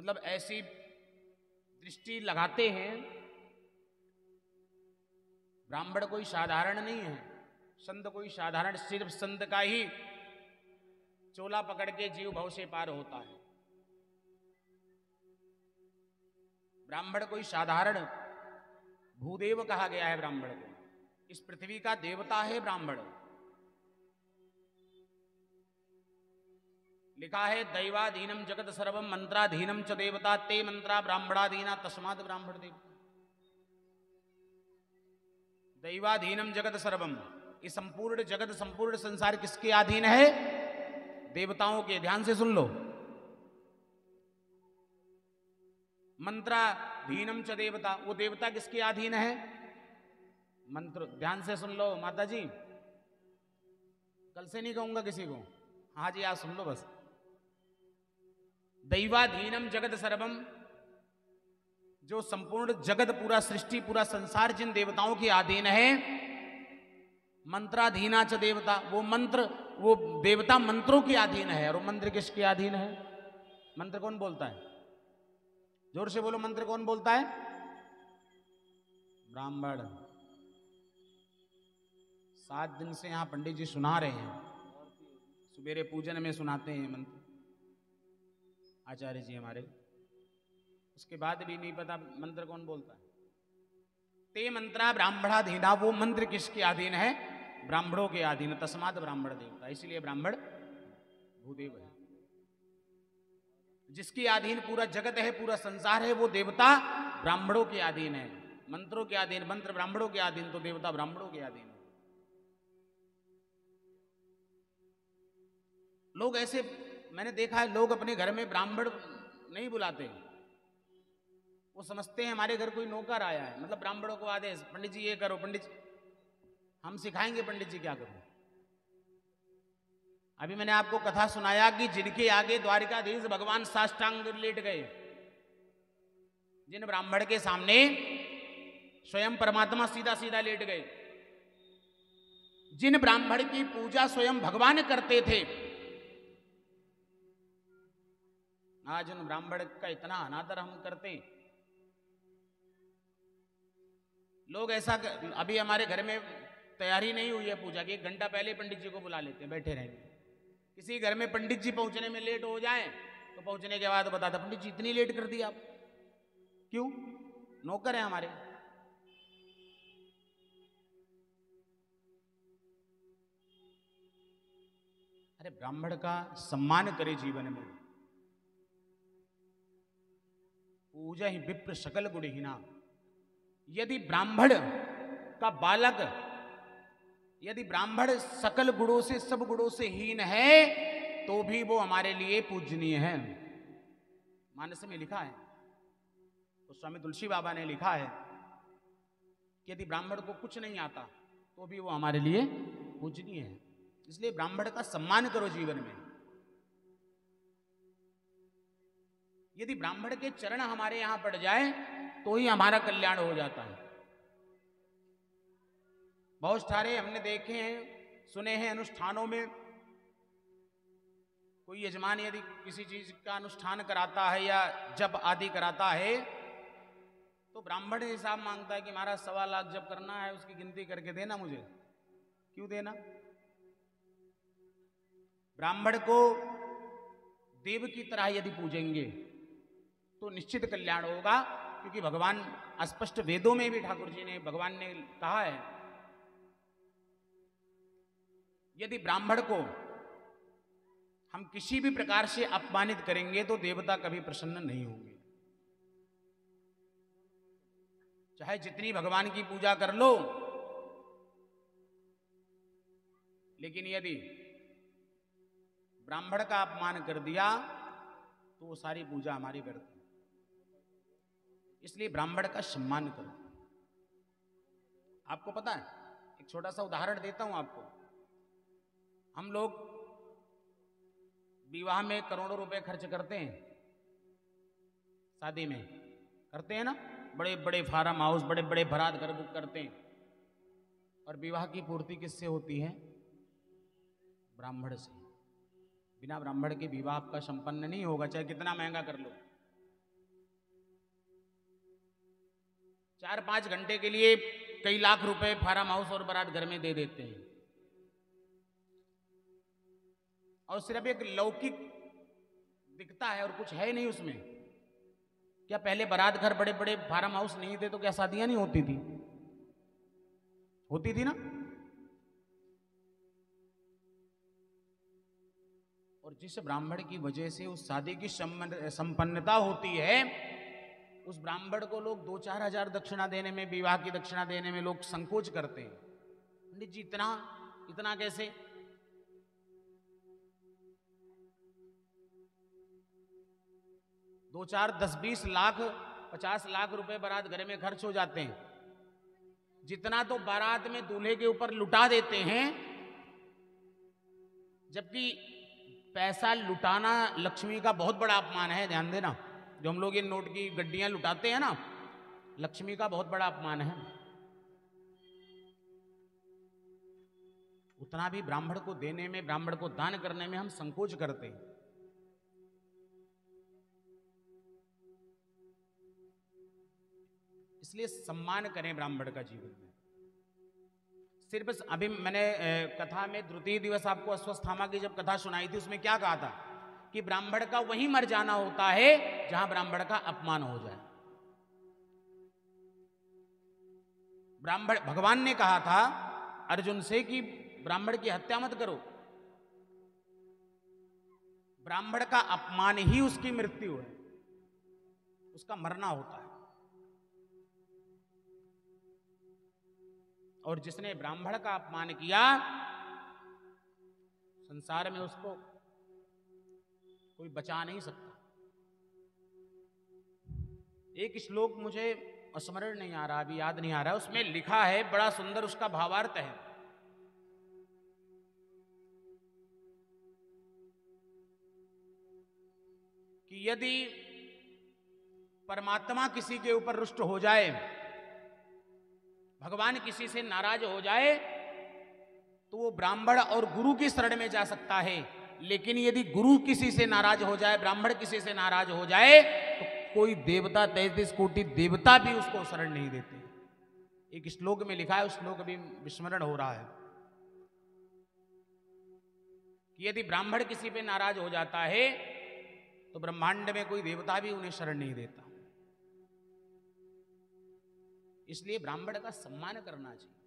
मतलब ऐसी दृष्टि लगाते हैं। ब्राह्मण कोई साधारण नहीं है, संत कोई साधारण, सिर्फ संत का ही चोला पकड़ के जीव भव से पार होता है। ब्राह्मण कोई साधारण, भूदेव कहा गया है ब्राह्मण को, इस पृथ्वी का देवता है ब्राह्मण। लिखा है दैवाधीनम जगत सर्वम मंत्राधीनम च देवता ते मंत्रा ब्राह्मणाधीना तस्मात् ब्राह्मण देवता। दैवाधीनम जगत सर्वम, ये संपूर्ण जगत संपूर्ण संसार किसके अधीन है? देवताओं के। ध्यान से सुन लो। मंत्राधीनम च देवता, वो देवता किसके अधीन है? मंत्र। ध्यान से सुन लो माता जी, कल से नहीं कहूंगा किसी को, हाँ जी आज सुन लो बस। दैवाधीनम जगत सर्वम, जो संपूर्ण जगत पूरा सृष्टि पूरा संसार जिन देवताओं के अधीन है। मंत्राधीना च देवता, वो मंत्र वो देवता मंत्रों के अधीन है। और वो मंत्र किसके अधीन है? मंत्र कौन बोलता है? जोर से बोलो, मंत्र कौन बोलता है? ब्राह्मण। 7 दिन से यहां पंडित जी सुना रहे हैं, सुबेरे पूजन में सुनाते हैं मंत्र आचार्य जी हमारे, उसके बाद भी नहीं पता मंत्र कौन बोलता है। ते मंत्रा ब्राह्मणाधीना, वो मंत्र किसके अधीन है? ब्राह्मणों के अधीन, तस्मात् ब्राह्मण देवता, इसलिए ब्राह्मण भूदेव है। जिसके अधीन पूरा जगत है पूरा संसार है, वो देवता ब्राह्मणों के अधीन है। मंत्रों के अधीन, मंत्र ब्राह्मणों के अधीन, तो देवता ब्राह्मणों के अधीन है। लोग ऐसे मैंने देखा है, लोग अपने घर में ब्राह्मण नहीं बुलाते, वो समझते हैं हमारे घर कोई नौकर आया है, मतलब ब्राह्मणों को आदेश, पंडित जी ये करो, पंडित जी हम सिखाएंगे पंडित जी क्या करो। अभी मैंने आपको कथा सुनाया कि जिनके आगे द्वारिकाधीश भगवान साष्टांग लेट गए, जिन ब्राह्मण के सामने स्वयं परमात्मा सीधा सीधा लेट गए, जिन ब्राह्मण की पूजा स्वयं भगवान करते थे, आज उन ब्राह्मण का इतना अनादर हम करते। लोग ऐसा अभी हमारे घर में तैयारी नहीं हुई है पूजा की, 1 घंटा पहले पंडित जी को बुला लेते हैं, बैठे रहेंगे। किसी घर में पंडित जी पहुंचने में लेट हो जाए तो पहुंचने के बाद बताता, पंडित जी इतनी लेट कर दी आप, क्यों? नौकर है हमारे। अरे ब्राह्मण का सम्मान करे जीवन में। पूजा ही विप्र सकल गुणहीना, यदि ब्राह्मण का बालक, यदि ब्राह्मण सकल गुणों से सब गुणों से हीन है तो भी वो हमारे लिए पूजनीय है। मानस में लिखा है, तो स्वामी तुलसी बाबा ने लिखा है कि यदि ब्राह्मण को कुछ नहीं आता तो भी वो हमारे लिए पूजनीय है। इसलिए ब्राह्मण का सम्मान करो जीवन में। यदि ब्राह्मण के चरण हमारे यहां पड़ जाए तो ही हमारा कल्याण हो जाता है। बहुत सारे हमने देखे हैं, सुने हैं अनुष्ठानों में, कोई यजमान यदि किसी चीज का अनुष्ठान कराता है या जप आदि कराता है तो ब्राह्मण हिसाब मांगता है कि महाराज 1.25 लाख जप करना है, उसकी गिनती करके देना मुझे। क्यों देना? ब्राह्मण को देव की तरह यदि पूजेंगे तो निश्चित कल्याण होगा, क्योंकि भगवान स्पष्ट वेदों में भी ठाकुर जी ने, भगवान ने कहा है, यदि ब्राह्मण को हम किसी भी प्रकार से अपमानित करेंगे तो देवता कभी प्रसन्न नहीं होंगे। चाहे जितनी भगवान की पूजा कर लो, लेकिन यदि ब्राह्मण का अपमान कर दिया तो वो सारी पूजा हमारी व्यर्थ है। इसलिए ब्राह्मण का सम्मान करो। आपको पता है, एक छोटा सा उदाहरण देता हूं आपको। हम लोग विवाह में करोड़ों रुपए खर्च करते हैं, शादी में करते हैं ना, बड़े बड़े फार्म हाउस, बड़े बड़े बारात घर बुक करते हैं, और विवाह की पूर्ति किससे होती है? ब्राह्मण से। बिना ब्राह्मण के विवाह आपका संपन्न नहीं होगा, चाहे कितना महंगा कर लो। 4-5 घंटे के लिए कई लाख रुपए फार्म हाउस और बारात घर में दे देते हैं, और सिर्फ एक लौकिक दिखता है और कुछ है नहीं उसमें। क्या पहले बारात घर बड़े बड़े फार्म हाउस नहीं थे तो क्या शादियां नहीं होती थी? होती थी ना। और जिस ब्राह्मण की वजह से उस शादी की संपन्नता होती है, उस ब्राह्मण को लोग 2-4 हजार दक्षिणा देने में, विवाह की दक्षिणा देने में लोग संकोच करते हैं। पंडित जी इतना इतना कैसे? 2-4, 10, 20 लाख, 50 लाख रुपए बारात घर में खर्च हो जाते हैं। जितना तो बारात में दूल्हे के ऊपर लुटा देते हैं, जबकि पैसा लुटाना लक्ष्मी का बहुत बड़ा अपमान है। ध्यान देना, जो हम लोग ये नोट की गड्डियां लुटाते हैं ना, लक्ष्मी का बहुत बड़ा अपमान है। उतना भी ब्राह्मण को देने में, ब्राह्मण को दान करने में हम संकोच करते हैं। इसलिए सम्मान करें ब्राह्मण का जीवन में। सिर्फ अभी मैंने कथा में द्वितीय दिवस आपको अश्वत्थामा की जब कथा सुनाई थी, उसमें क्या कहा था कि ब्राह्मण का वहीं मर जाना होता है जहां ब्राह्मण का अपमान हो जाए। ब्राह्मण, भगवान ने कहा था अर्जुन से कि ब्राह्मण की हत्या मत करो। ब्राह्मण का अपमान ही उसकी मृत्यु है, उसका मरना होता है। और जिसने ब्राह्मण का अपमान किया, संसार में उसको कोई बचा नहीं सकता। एक श्लोक मुझे स्मरण नहीं आ रहा, अभी याद नहीं आ रहा, उसमें लिखा है, बड़ा सुंदर उसका भावार्थ है कि यदि परमात्मा किसी के ऊपर रुष्ट हो जाए, भगवान किसी से नाराज हो जाए, तो वो ब्राह्मण और गुरु की शरण में जा सकता है। लेकिन यदि गुरु किसी से नाराज हो जाए, ब्राह्मण किसी से नाराज हो जाए, तो कोई देवता, 33 कोटि देवता भी उसको शरण नहीं देते। एक श्लोक में लिखा है, उस श्लोक अभी विस्मरण हो रहा है कि यदि ब्राह्मण किसी पे नाराज हो जाता है तो ब्रह्मांड में कोई देवता भी उन्हें शरण नहीं देता। इसलिए ब्राह्मण का सम्मान करना चाहिए।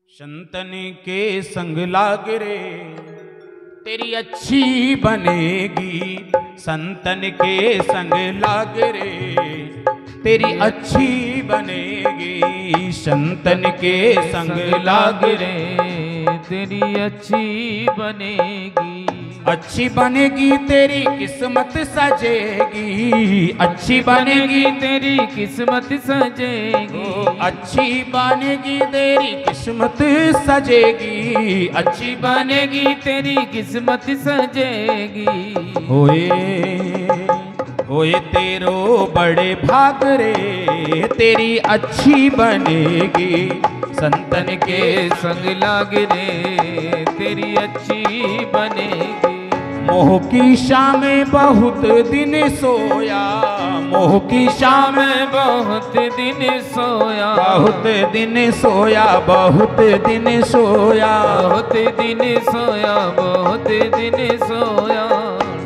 संतन के संग लाग रे तेरी अच्छी बनेगी, संतन के संग लाग रे तेरी अच्छी बनेगी, संतन के संग लाग रे तेरी अच्छी बनेगी, अच्छी बनेगी तेरी किस्मत सजेगी, अच्छी बनेगी तेरी किस्मत सजेगी, अच्छी बनेगी तेरी किस्मत सजेगी, अच्छी बनेगी तेरी किस्मत सजेगी। होए तेरो बड़े भाग रे तेरी अच्छी बनेगी, संतन के संग लाग रे तेरी अच्छी बनेगी। मोह की शाम बहुत दिन सोया, मोह की शाम बहुत दिन सोया, बहुत दिन सोया, बहुत दिन सोया, बहुत दिन सोया, बहुत दिन सोया।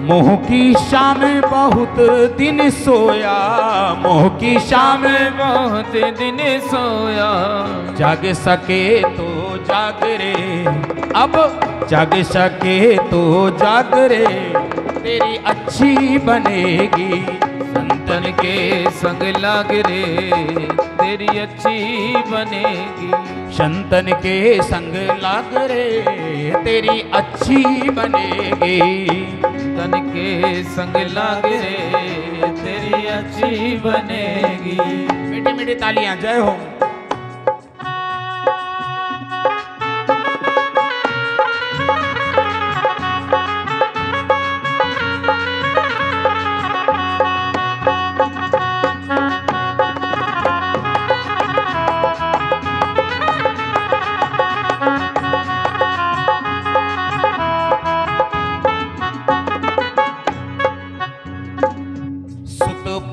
मोह की शाम बहुत दिन सोया, मोह की शाम बहुत दिन सोया। जाग सके तो जाग रे, अब जाग सके तो जाग रे तेरी अच्छी बनेगी, संतन के संग लाग रे तेरी अच्छी बनेगी, संतन के संग लाग रे तेरी अच्छी बनेगी, संतन के संग लाग रे तेरी अच्छी बनेगी। मीठी मीठी तालियां, जय हो।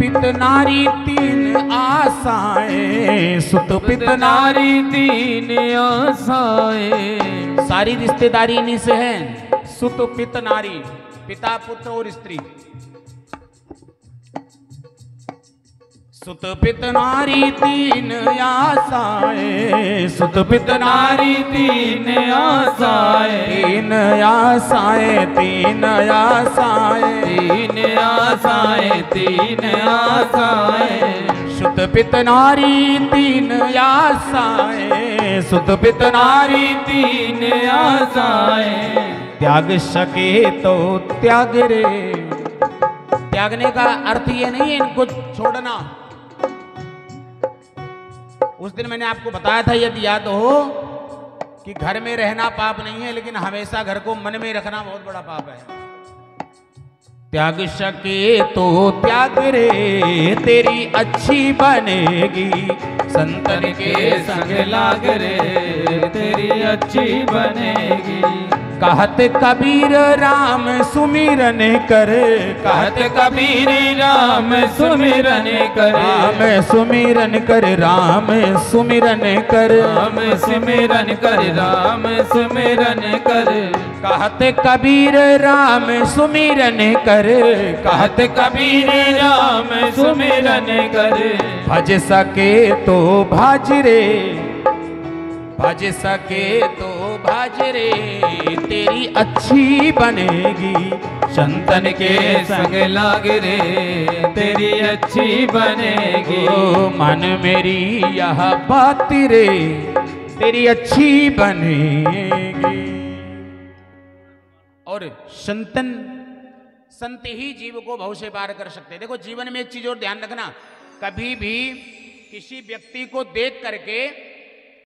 पित नारी तीन आशाएं, सुत पित नारी तीन आशाएं। सारी रिश्तेदारी इन्हीं से है। सुत पित नारी, पिता पुत्र और स्त्री। सुत पित नारी तीन आशाएं, सुत पित नारी तीन आशाएं। तीन आशाएं, तीन आशाएं, तीन आशाएं, तीन आशाएं। सुत पित नारी तीन आशाएं, सुत पित नारी तीन आशाएं। त्याग सके तो त्याग रे। त्यागने का अर्थ ये नहीं है इनको छोड़ना। उस दिन मैंने आपको बताया था, यदि याद हो, कि घर में रहना पाप नहीं है, लेकिन हमेशा घर को मन में रखना बहुत बड़ा पाप है। त्याग सके तो त्याग रे, तेरी अच्छी बनेगी। संतन के संग लाग रे, तेरी अच्छी बनेगी। कहत कबीर राम सुमिरन कर, कहत कबीर राम सुमिरन कर। राम सुमिरन कर, राम सुमिरन कर, राम सुमिरन कर, राम सुमिरन कर। कहत कबीर राम सुमिरन कर, कहत कबीर राम सुमिरन कर। भज सके तो भज रे, भज सके तो भज रे, तेरी अच्छी बनेगी। संतन के संग लाग रे, तेरी अच्छी बनेगी। ओ मन मेरी यह बात रे, तेरी अच्छी बनेगी। और संत ही जीव को भव से पार कर सकते हैं। देखो, जीवन में एक चीज और ध्यान रखना, कभी भी किसी व्यक्ति को देख करके